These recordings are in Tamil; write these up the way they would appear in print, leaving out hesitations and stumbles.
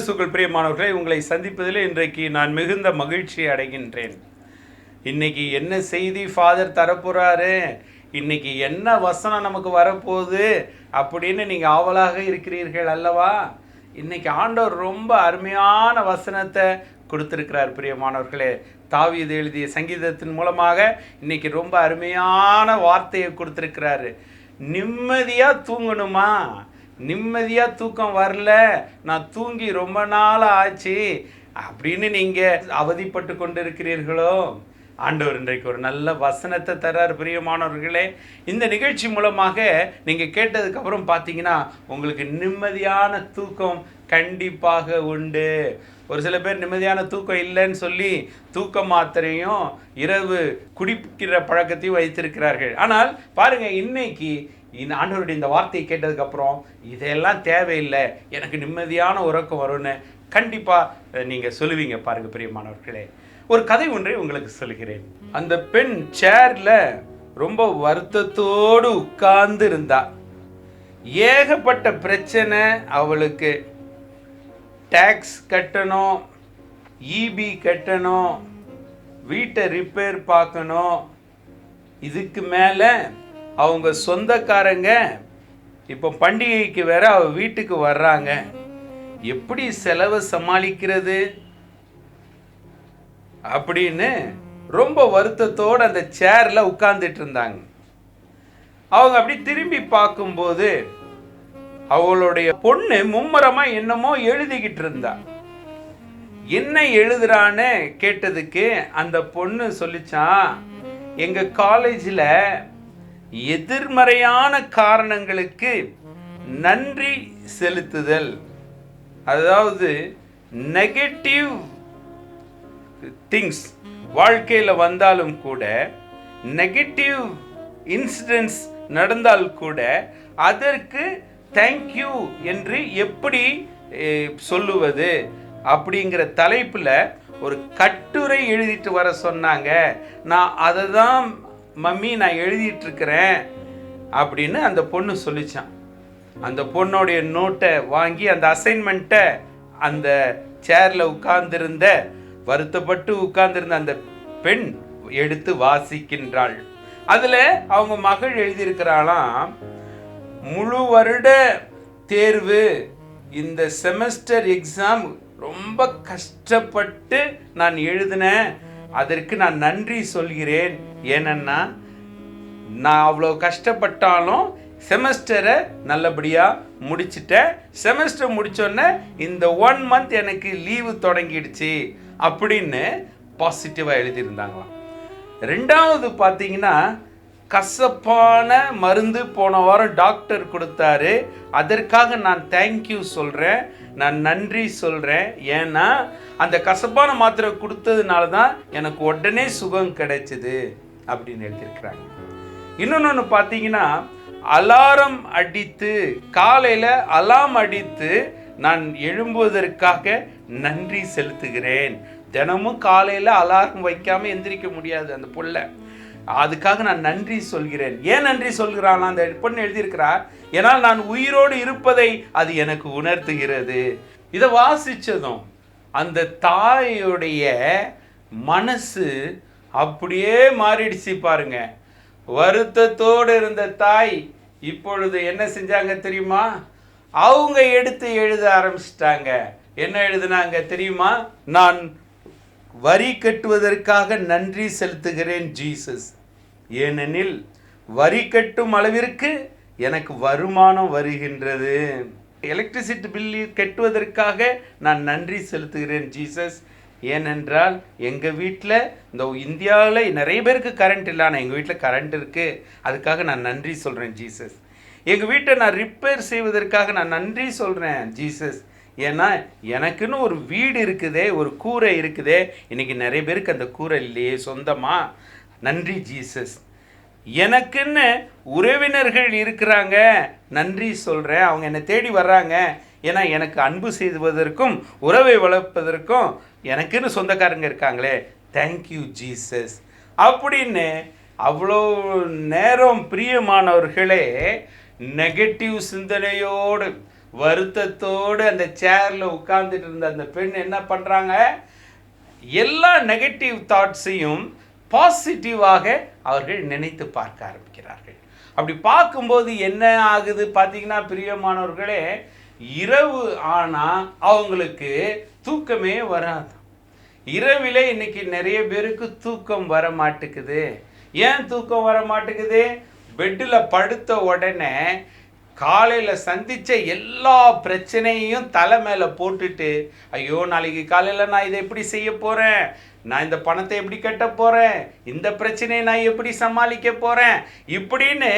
கிறிஸ்துவுக்குள் பிரியமானவர்களே, உங்களை சந்திப்பதில் இன்றைக்கு நான் மிகுந்த மகிழ்ச்சி அடைகின்றேன். இன்னைக்கு என்ன செய்தி ஃபாதர் தரப்போறாரு, இன்னைக்கு என்ன வசனம் நமக்கு வரப்போகுது அப்படின்னு நீங்கள் ஆவலாக இருக்கிறீர்கள் அல்லவா? இன்னைக்கு ஆண்டவர் ரொம்ப அருமையான வசனத்தை கொடுத்துருக்கிறார். பிரியமானவர்களே, தாவீது எழுதிய சங்கீதத்தின் மூலமாக இன்னைக்கு ரொம்ப அருமையான வார்த்தையை கொடுத்துருக்கிறாரு. நிம்மதியாக தூங்கணுமா? நிம்மதியாக தூக்கம் வரல, நான் தூங்கி ரொம்ப நாள் ஆச்சு அப்படின்னு நீங்கள் அவதிப்பட்டு கொண்டு இருக்கிறீர்களோ, ஆண்டவர் இன்றைக்கு ஒரு நல்ல வசனத்தை தர்றார். பிரியமானவர்களே, இந்த நிகழ்ச்சி மூலமாக நீங்கள் கேட்டதுக்கப்புறம் பார்த்தீங்கன்னா உங்களுக்கு நிம்மதியான தூக்கம் கண்டிப்பாக உண்டு. ஒரு சில பேர் நிம்மதியான தூக்கம் இல்லைன்னு சொல்லி தூக்க மாத்திரையும் இரவு குடிக்கிற பழக்கத்தையும் வைத்திருக்கிறார்கள். ஆனால் பாருங்கள், இன்னைக்கு இந்த ஆண்டவருடைய இந்த வார்த்தையை கேட்டதுக்கப்புறம் இதெல்லாம் தேவையில்லை, எனக்கு நிம்மதியான உறக்கம் வரும்னு கண்டிப்பாக நீங்கள் சொல்லுவீங்க. பாருங்கள் பிரியமானவர்களே, ஒரு கதை ஒன்றை உங்களுக்கு சொல்கிறேன். அந்த பெண் சேர்ல ரொம்ப வருத்தத்தோடு உட்கார்ந்து இருந்தா. ஏகப்பட்ட பிரச்சனை அவளுக்கு. டேக்ஸ் கட்டணும், இபி கட்டணும், வீட்டை ரிப்பேர் பார்க்கணும். இதுக்கு மேலே அவங்க சொந்தக்காரங்க இப்போ பண்டிகைக்கு வேற அவ வீட்டுக்கு வர்றாங்க. எப்படி செலவை சமாளிக்கிறது அப்படின்னு ரொம்ப வருத்தத்தோடு அந்த சேர்ல உட்கார்ந்துட்டு இருந்தாங்க. அவங்க அப்படி திரும்பி பார்க்கும்போது அவளுடைய பொண்ணு மும்மரமா என்னமோ எழுதிக்கிட்டு இருந்தா. என்ன எழுதுறான்னு கேட்டதுக்கு அந்த பொண்ணு சொல்லிச்சான், எங்க காலேஜில் எதிர்மறையான காரணங்களுக்கு நன்றி செலுத்துதல், அதாவது நெகட்டிவ் திங்ஸ் வாழ்க்கையில் வந்தாலும் கூட, நெகட்டிவ் இன்சிடென்ட்ஸ் நடந்தால் கூட அதற்கு தேங்க்யூ என்று எப்படி சொல்லுவது அப்படிங்கிற தலைப்பில் ஒரு கட்டுரை எழுதிட்டு வர சொன்னாங்க. நான் அதை தான் மம்மி நான் எழுதிட்டு இருக்கிறேன் அப்படின்னு அந்த பொண்ணு சொல்லிச்சான். அந்த பொண்ணுடைய நோட்டை வாங்கி அந்த அசைன்மெண்ட்டை அந்த சேர்ல உட்கார்ந்திருந்த வருத்தப்பட்டு உட்கார்ந்திருந்த அந்த பெண் எடுத்து வாசிக்கின்றாள். அதுல அவங்க மகள் எழுதியிருக்கிறாளாம், முழு வருட தேர்வு, இந்த செமஸ்டர் எக்ஸாம் ரொம்ப கஷ்டப்பட்டு நான் எழுதினேன், அதற்கு நான் நன்றி சொல்கிறேன். ஏனன்னா நான் அவ்வளோ கஷ்டப்பட்டாலும் செமஸ்டரை நல்லபடியாக முடிச்சிட்டேன். செமஸ்டர் முடித்தோடனே இந்த 1 மந்த் எனக்கு லீவு தொடங்கிடுச்சு அப்படின்னு பாசிட்டிவாக எழுதியிருந்தாங்களாம். ரெண்டாவது பார்த்தீங்கன்னா, கசப்பான மருந்து போன வாரம் டாக்டர் கொடுத்தாரு, அதற்காக நான் தேங்க்யூ சொல்கிறேன், நான் நன்றி சொல்கிறேன். ஏன்னா அந்த கசப்பான மாத்திரை கொடுத்ததுனால தான் எனக்கு உடனே சுகம் கிடைச்சிது அப்படின்னு எழுதியிருக்கிறாங்க. இன்னொன்று பார்த்தீங்கன்னா, அலாரம் அடித்து காலையில் அலாம் அடித்து நான் எழும்புவதற்காக நன்றி செலுத்துகிறேன். தினமும் காலையில் அலாரம் வைக்காமல் எந்திரிக்க முடியாது அந்த புள்ள, அதுக்காக நான் நன்றி சொல்கிறேன். ஏன் நன்றி சொல்கிறான் அந்த பொண்ணு எழுதியிருக்கிறா, ஏன்னால் நான் உயிரோடு இருப்பதை அது எனக்கு உணர்த்துகிறது. இதை வாசித்ததும் அந்த தாயுடைய மனசு அப்படியே மாறிடுச்சு. பாருங்க, வருத்தத்தோடு இருந்த தாய் இப்பொழுது என்ன செஞ்சாங்க தெரியுமா? அவங்க எடுத்து எழுத ஆரம்பிச்சிட்டாங்க. என்ன எழுதுனாங்க தெரியுமா? நான் வரி கட்டுவதற்காக நன்றி செலுத்துகிறேன் ஜீசஸ், ஏனெனில் வரி கட்டும் அளவிற்கு எனக்கு வருமானம் வருகின்றது. எலக்ட்ரிசிட்டி பில்லு கட்டுவதற்காக நான் நன்றி செலுத்துகிறேன் ஜீசஸ், ஏனென்றால் எங்கள் வீட்டில் இந்த இந்தியாவில் நிறைய பேருக்கு கரண்ட் இல்லை, ஆனால் எங்கள் வீட்டில் கரண்ட் இருக்குது, அதுக்காக நான் நன்றி சொல்கிறேன் ஜீசஸ். எங்கள் வீட்டை நான் ரிப்பேர் செய்வதற்காக நான் நன்றி சொல்கிறேன் ஜீசஸ், ஏன்னா எனக்குன்னு ஒரு வீடு இருக்குதே, ஒரு கூரை இருக்குதே, இன்றைக்கி நிறைய பேருக்கு அந்த கூரை இல்லையே சொந்தமாக, நன்றி ஜீசஸ். எனக்குன்னு உறவினர்கள் இருக்கிறாங்க, நன்றி சொல்கிறேன், அவங்க என்னை தேடி வர்றாங்க, ஏன்னா எனக்கு அன்பு செய்வதற்கும் உறவை வளர்ப்பதற்கும் எனக்குன்னு சொந்தக்காரங்க இருக்காங்களே, தேங்க்யூ ஜீசஸ் அப்படின்னு அவ்வளோ நேரம் பிரியமானவர்களே நெகட்டிவ் சிந்தனையோடு வருத்தத்தோடு அந்த சேர்ல உட்கார்ந்துட்டு இருந்த அந்த பெண் என்ன பண்றாங்க, எல்லா நெகட்டிவ் தாட்ஸையும் பாசிட்டிவாக அவர்கள் நினைத்து பார்க்க ஆரம்பிக்கிறார்கள். அப்படி பார்க்கும்போது என்ன ஆகுது பார்த்தீங்கன்னா பிரியமானவர்களே, இரவு ஆனால் அவங்களுக்கு தூக்கமே வராது. இரவிலே இன்னைக்கு நிறைய பேருக்கு தூக்கம் வர மாட்டேங்குது. ஏன் தூக்கம் வர மாட்டேங்குது? பெட்டில் படுத்த உடனே காலையில் சந்தித்த எல்லா பிரச்சனையும் தலை மேலே போட்டுட்டு, ஐயோ நாளைக்கு காலையில் நான் இதை எப்படி செய்ய போகிறேன், நான் இந்த பணத்தை எப்படி கட்ட போகிறேன், இந்த பிரச்சனையை நான் எப்படி சமாளிக்க போகிறேன், இப்படின்னு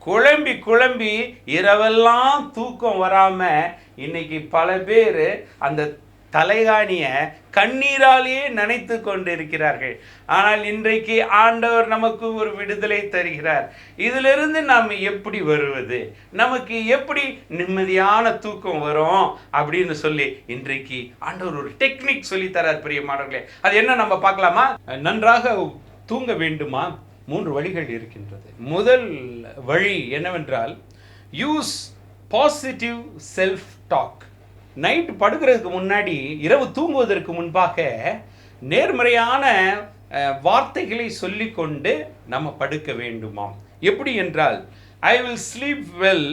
குழம்பி குழம்பி இரவெல்லாம் தூக்கம் வராமல் இன்னைக்கு பல பேர் அந்த தலைகாணிய கண்ணீராலேயே நினைத்து கொண்டு இருக்கிறார்கள். ஆனால் இன்றைக்கு ஆண்டவர் நமக்கு ஒரு விடுதலை தருகிறார். இதிலிருந்து நாம் எப்படி வருவது, நமக்கு எப்படி நிம்மதியான தூக்கம் வரும் அப்படின்னு சொல்லி இன்றைக்கு ஆண்டவர் ஒரு டெக்னிக் சொல்லி தரார் பிரியமானவர்களே. அது என்ன நம்ம பார்க்கலாமா? நன்றாக தூங்க வேண்டுமா? 3 வழிகள் இருக்கின்றது. முதல் வழி என்னவென்றால், use positive self talk. Night படுக்கிறதுக்கு முன்னாடி, இரவு தூங்குவதற்கு முன்பாக நேர்மறையான வார்த்தைகளை சொல்லிக்கொண்டு நம்ம படுக்க வேண்டுமாம். எப்படி என்றால், I will sleep well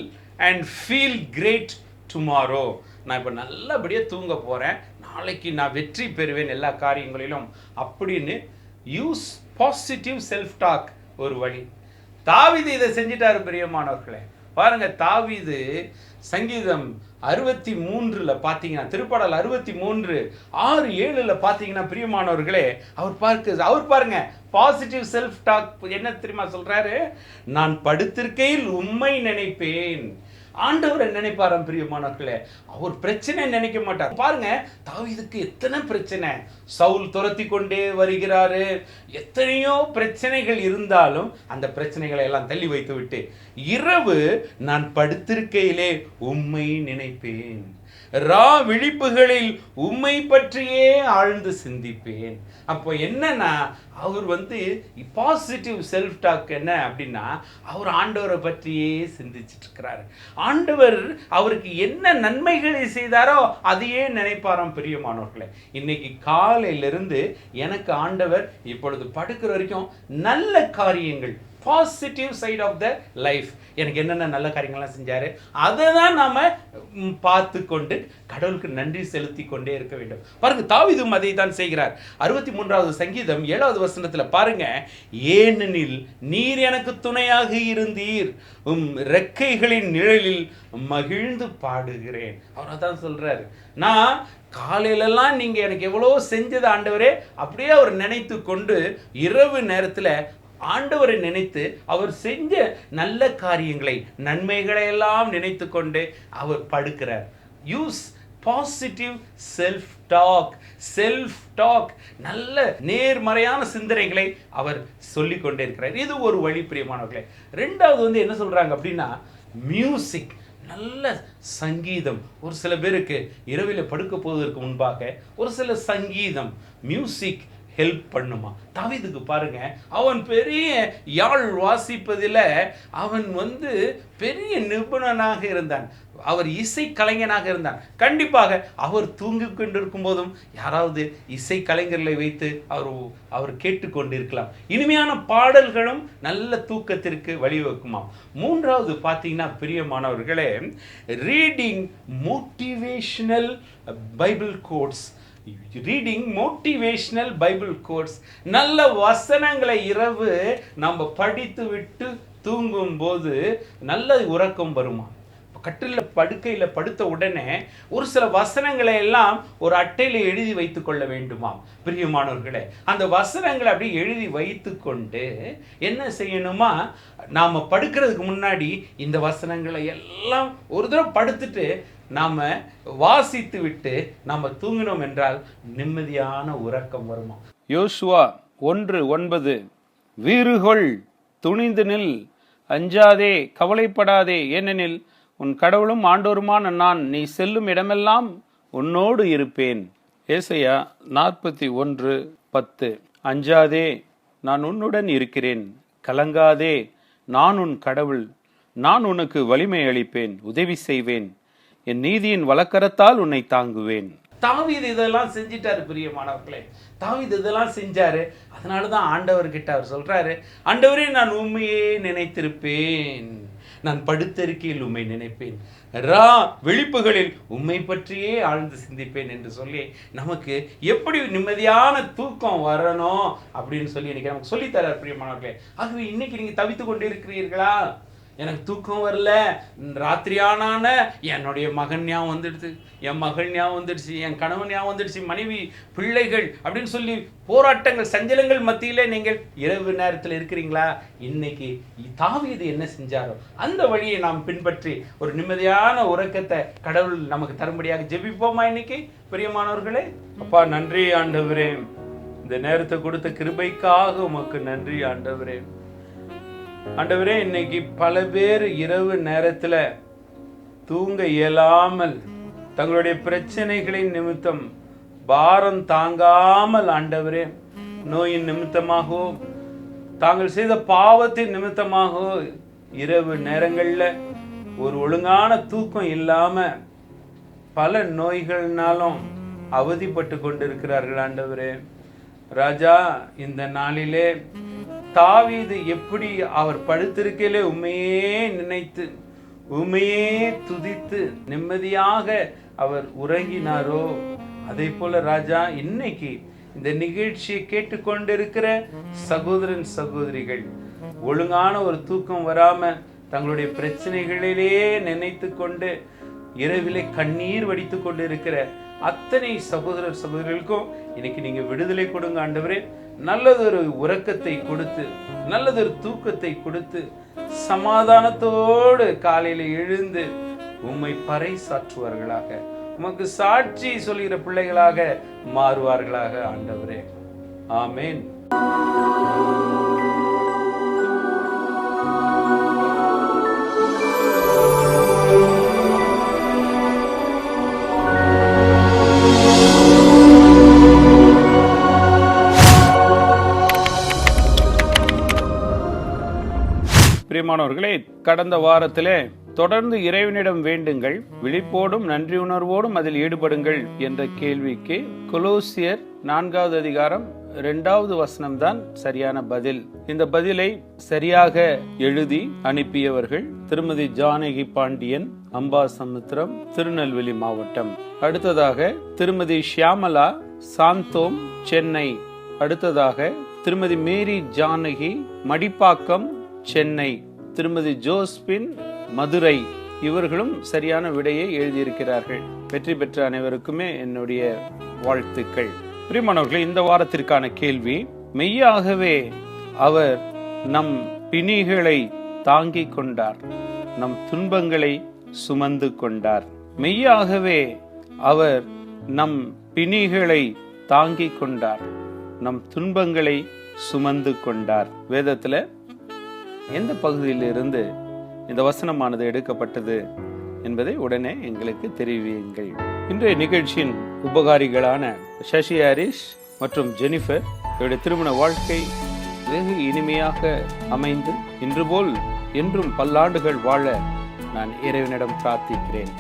and feel great tomorrow. நான் இப்போ நல்லபடியாக தூங்க போகிறேன், நாளைக்கு நான் வெற்றி பெறுவேன் எல்லா காரியங்களிலும் அப்படின்னு யூஸ் பாசிட்டிவ் செல்ஃப் டாக் ஒரு வழி. தாவீது இதை செஞ்சிட்டாரு பிரியமானவர்களே. பாருங்க, தாவீது சங்கீதம் 63 பார்த்தீங்கன்னா, திருப்பாடல் 63 6 7 பார்த்தீங்கன்னா பிரியமானவர்களே, அவர் பாருங்க பாசிட்டிவ் செல்ஃப் டாக் என்ன தெரியுமா சொல்றாரு? நான் படுத்திருக்கையில் உம்மை நினைப்பேன். ஆண்டவரை நினைப்பாராம் பிரியமானவர்களே. அவர் பிரச்சனை நினைக்க மாட்டார். பாருங்க, தாவீதுக்கு எத்தனை பிரச்சனை, சவுல் துரத்தி கொண்டே வருகிறாரு, எத்தனையோ பிரச்சனைகள் இருந்தாலும் அந்த பிரச்சனைகளை எல்லாம் தள்ளி வைத்து விட்டு, இரவு நான் படுத்திருக்கையிலே உம்மை நினைப்பேன், ரா விழிப்புகளில் உம்மை பற்றியே ஆழ்ந்து சிந்திப்பேன். அப்போ என்னன்னா, அவர் பாசிட்டிவ் செல்ஃப் டாக் என்ன அப்படின்னா, அவர் ஆண்டவரை பற்றியே சிந்திச்சுட்டு இருக்கிறாரு. ஆண்டவர் அவருக்கு என்ன நன்மைகளை செய்தாரோ அதையே நினைப்பாராம் பிரியமானவர்களே. இன்னைக்கு காலையிலிருந்து எனக்கு ஆண்டவர் இப்பொழுது படுக்கிற வரைக்கும் நல்ல காரியங்கள், positive side of the life, எனக்கு என்னென்ன நல்ல காரியங்கள்லாம் செஞ்சாரு அதை தான் நாம் பார்த்து கொண்டு கடவுளுக்கு நன்றி செலுத்தி கொண்டே இருக்க வேண்டும். பாருங்க, தாவீதும் அதை தான் செய்கிறார். 63வது சங்கீதம் 7வது வசனத்தில் பாருங்க, ஏனெனில் நீர் எனக்கு துணையாக இருந்தீர், ரெக்கைகளின் நிழலில் மகிழ்ந்து பாடுகிறேன். அவர் அதான் சொல்றாரு, நான் காலையிலலாம் நீங்க எனக்கு எவ்வளோ செஞ்சது ஆண்டவரே அப்படியே அவர் நினைத்து கொண்டு இரவு நேரத்தில் ஆண்டவரை நினைத்து அவர் செஞ்ச நல்ல காரியங்களை, நன்மைகளை எல்லாம் நினைத்து கொண்டு அவர் படுக்கிறார். Use positive self talk. Self talk, நல்ல நேர்மறையான சிந்தனைகளை அவர் சொல்லிக் கொண்டே இருக்கிறார். இது ஒரு வழி பிரியமானவர்களே. ரெண்டாவது என்ன சொல்றாங்க அப்படின்னா, மியூசிக், நல்ல சங்கீதம். ஒரு சில பேருக்கு இரவில் படுக்க போவதற்கு முன்பாக ஒரு சில சங்கீதம், மியூசிக் ஹெல்ப் பண்ணுமா? தாவீதுக்கு பாருங்க, அவன் பெரிய யாழ் வாசிப்பதில் அவன் பெரிய நிபுணனாக இருந்தான், அவர் இசை கலைஞனாக இருந்தான். கண்டிப்பாக அவர் தூங்கிக் கொண்டிருக்கும் போதும் யாராவது இசை கலைஞர்களை வைத்து அவர் கேட்டுக்கொண்டிருக்கலாம். இனிமையான பாடல்களும் நல்ல தூக்கத்திற்கு வழிவகுக்குமாம். மூன்றாவது பார்த்தீங்கன்னா பிரியமானவர்களே, reading motivational Bible quotes. Reading motivational Bible quotes, நல்ல வசனங்களை இரவு நம்ம படித்து விட்டு தூங்கும் போது நல்ல உறக்கம் வருமா? கட்டில் படுக்கையில் படுத்த உடனே ஒரு சில வசனங்களை எல்லாம் ஒரு அட்டையில் எழுதி வைத்து கொள்ள வேண்டுமா பிரியமானவர்களே? அந்த வசனங்களை அப்படி எழுதி வைத்து கொண்டு என்ன செய்யணுமா, நாம் படுக்கிறதுக்கு முன்னாடி இந்த வசனங்களை எல்லாம் ஒரு தடவை படுத்துட்டு நாம் வாசித்து விட்டு நாம் தூங்கினோம் என்றால் நிம்மதியான உறக்கம் வருமா? யோசுவா 1:9, வீறுகொள், துணிந்து நில், அஞ்சாதே, கவலைப்படாதே, ஏனெனில் உன் கடவுளும் ஆண்டோருமான நான் நீ செல்லும் இடமெல்லாம் உன்னோடு இருப்பேன். ஏசாயா 41:10, அஞ்சாதே, நான் உன்னுடன் இருக்கிறேன், கலங்காதே, நான் உன் கடவுள், நான் உனக்கு வலிமை அளிப்பேன், உதவி செய்வேன், என் நீதியின் வலக்கரத்தால் உன்னை தாங்குவேன். தாவீது இதெல்லாம் செஞ்சிட்டாரு பிரியமானவர்களே. தாவீது இதெல்லாம் செஞ்சாரு. அதனாலதான் ஆண்டவர்கிட்ட அவர் சொல்றாரு, ஆண்டவரே நான் உண்மையே நினைத்திருப்பேன், நான் படுத்திருக்கையில் உம்மை நினைப்பேன், விழிப்புகளில் உம்மை பற்றியே ஆழ்ந்து சிந்திப்பேன் என்று சொல்லி நமக்கு எப்படி நிம்மதியான தூக்கம் வரணும் அப்படின்னு சொல்லி இன்னைக்கு நமக்கு சொல்லித்தரார் பிரியமானவர்களே. ஆகவே இன்னைக்கு நீங்க தவித்து கொண்டு இருக்கிறீர்களா? எனக்கு தூக்கம் வரல, ராத்திரியானான என்னுடைய மகன் ஞாபகம் வந்துடுச்சு, என் மகள் ஞாபகம் வந்துடுச்சு, என் கணவன் ஞாபகம் வந்துடுச்சு, மனைவி பிள்ளைகள் அப்படின்னு சொல்லி போராட்டங்கள் சஞ்சலங்கள் மத்தியிலே நீங்கள் இரவு நேரத்தில் இருக்கிறீங்களா? இன்னைக்கு தாவீது என்ன செஞ்சாரோ அந்த வழியை நாம் பின்பற்றி ஒரு நிம்மதியான உறக்கத்தை கடவுள் நமக்கு தரும்படியாக ஜெபிப்போமா இன்னைக்கு பிரியமானவர்களே. அப்பா நன்றி ஆண்டவரே, இந்த நேரத்தை கொடுத்த கிருபைக்காக உமக்கு நன்றி ஆண்டவரே. ஆண்டவரே, இன்னைக்கு பல பேர் இரவு நேரத்தில் தூங்க இயலாமல் தங்களுடைய பிரச்சனைகளின் நிமித்தம் பாரம் தாங்காமல் ஆண்டவரே நோயின் நிமித்தமாகவோ தாங்கள் செய்த பாவத்தின் நிமித்தமாகவோ இரவு நேரங்களில் ஒரு ஒழுங்கான தூக்கம் இல்லாம பல நோய்கள்னாலும் அவதிப்பட்டு கொண்டிருக்கிறார்கள் ஆண்டவரே. ராஜா, இந்த நாளிலே தாவீது எப்படி அவர் படுத்திருக்கையிலே உண்மையே நினைத்து உண்மையே துதித்து நிம்மதியாக அவர் உறங்கினாரோ, அதே போல ராஜா இன்னைக்கு இந்த நிகழ்ச்சியை கேட்டுக்கொண்டிருக்கிற சகோதரன் சகோதரிகள் ஒழுங்கான ஒரு தூக்கம் வராம தங்களுடைய பிரச்சனைகளிலே நினைத்து கொண்டு இரவிலே கண்ணீர் வடித்து கொண்டு இருக்கிற அத்தனை சகோதரர் சகோதரிகளுக்கும் இன்னைக்கு நீங்க விடுதலை கொடுங்க ஆண்டவரே. நல்லதொரு உறக்கத்தை கொடுத்து நல்லதொரு தூக்கத்தை கொடுத்து சமாதானத்தோடு காலையில எழுந்து உம்மை பறைசாற்றுவார்களாக, உமக்கு சாட்சி சொல்கிற பிள்ளைகளாக மாறுவார்களாக ஆண்டவரே. ஆமேன். பிரியமானவர்களே, கடந்த வாரத்திலே தொடர்ந்து இறைவனிடம் வேண்டுங்கள், விழிப்போடும் நன்றி உணர்வோடும் அதில் ஈடுபடுங்கள் என்ற கேள்விக்கு கொலோசியர் 4வது அதிகாரம் 2வது வசனம் தான் சரியான பதில். இந்த பதிலை சரியாக எழுதி அனுப்பியவர்கள் திருமதி ஜானகி பாண்டியன், அம்பாசமுத்திரம், திருநெல்வேலி மாவட்டம். அடுத்ததாக திருமதி ஷியாமலா, சாந்தோம், சென்னை. அடுத்ததாக திருமதி மேரி ஜானகி, மடிப்பாக்கம், சென்னை. திருமதி ஜோஸ்பின், மதுரை. இவர்களும் சரியான விடையை எழுதியிருக்கிறார்கள். வெற்றி பெற்ற அனைவருக்குமே என்னுடைய வாழ்த்துக்கள். பிரியமானவர்களே, இந்த வாரத்திற்கான கேள்வி, மெய்யாகவே அவர் நம் பிணிகளை தாங்கிக் கொண்டார், நம் துன்பங்களை சுமந்து கொண்டார். மெய்யாகவே அவர் நம் பிணிகளை தாங்கிக் கொண்டார், நம் துன்பங்களை சுமந்து கொண்டார். வேதத்துல எந்த பகுதியிலிருந்து இந்த வசனமானது எடுக்கப்பட்டது என்பதை உடனே எங்களுக்கு தெரிவியுங்கள். இன்றைய நிகழ்ச்சியின் உபகாரிகளான சசி ஹாரிஸ் மற்றும் ஜெனிஃபர் இவருடைய திருமண வாழ்க்கை வெகு இனிமையாக அமைந்து இன்று போல் என்றும் பல்லாண்டுகள் வாழ நான் இறைவனிடம் பிரார்த்திக்கிறேன்.